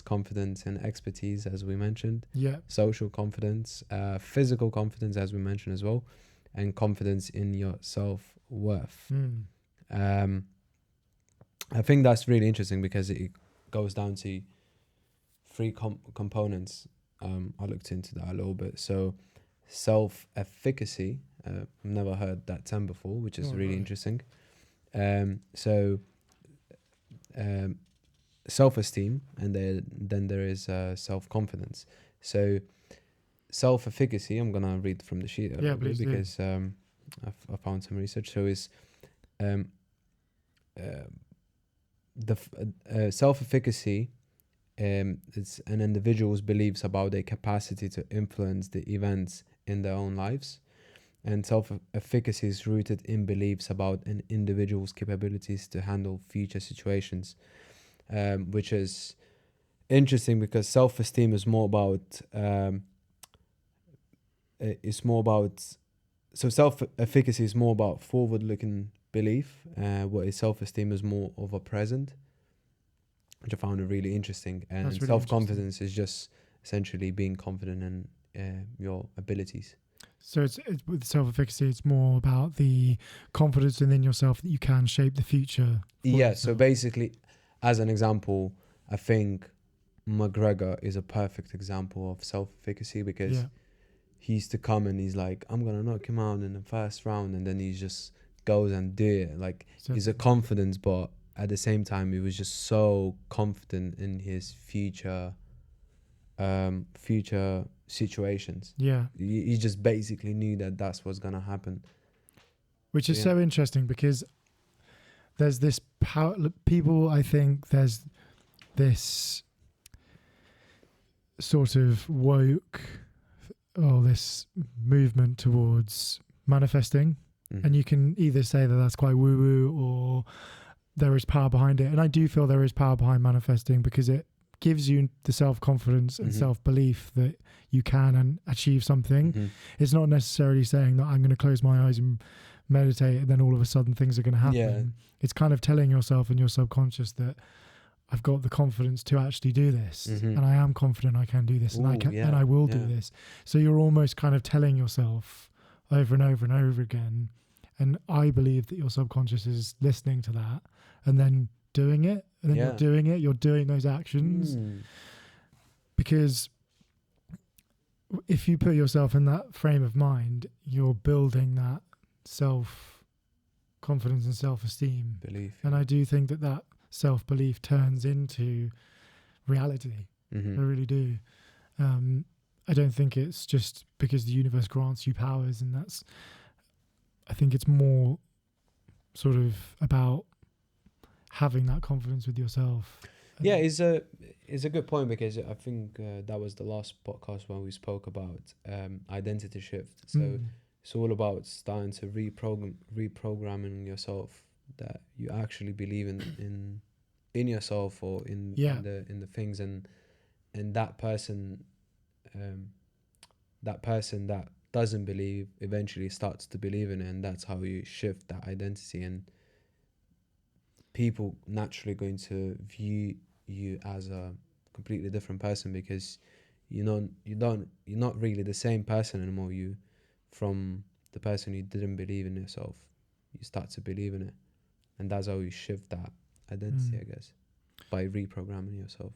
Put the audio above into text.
confidence and expertise, as we mentioned, Yeah. social confidence, physical confidence, as we mentioned as well, and confidence in your self-worth. Um, I think that's really interesting because it goes down to three components. I looked into that a little bit. So self-efficacy, I've never heard that term before, which is really interesting. So self-esteem, and then there is self-confidence. So self-efficacy, I'm gonna read from the sheet a little bit because I found some research. So is self-efficacy, it's an individual's beliefs about their capacity to influence the events in their own lives. And self-efficacy is rooted in beliefs about an individual's capabilities to handle future situations, which is interesting because self-esteem is more about so self-efficacy is more about forward-looking belief, whereas self-esteem is more of a present, which I found really interesting. And really self-confidence is just essentially being confident in your abilities. So it's with self-efficacy, it's more about the confidence within yourself that you can shape the future. Yeah, so basically, as an example, I think McGregor is a perfect example of self-efficacy because he used to come and he's like, I'm going to knock him out in the first round, and then he just goes and do it. Like, he's a confidence, but at the same time, he was just so confident in his future situations. Yeah. He just basically knew that that's what's going to happen. Which is so interesting because there's this power, people, I think there's this sort of woke, this movement towards manifesting. And you can either say that that's quite woo-woo or there is power behind it. And I do feel there is power behind manifesting because it gives you the self-confidence and self-belief that you can achieve something. It's not necessarily saying that I'm going to close my eyes and meditate and then all of a sudden things are going to happen. Yeah. It's kind of telling yourself and your subconscious that I've got the confidence to actually do this, and I am confident I can do this, and I will do this. So you're almost kind of telling yourself over and over and over again. And I believe that your subconscious is listening to that and then doing it. And then you're doing those actions. Because if you put yourself in that frame of mind, you're building that self-confidence and self-esteem. Belief. And I do think that self-belief turns into reality. I really do. I don't think it's just because the universe grants you powers, and I think it's more sort of about having that confidence with yourself. Yeah, it's a good point because I think that was the last podcast when we spoke about identity shift. So it's all about starting to reprogramming yourself that you actually believe in yourself or in the things, and that person that doesn't believe eventually starts to believe in it, and that's how you shift that identity, and people naturally going to view you as a completely different person because you're not really the same person anymore. You from the person who didn't believe in yourself, you start to believe in it, and that's how you shift that identity, I guess, by reprogramming yourself.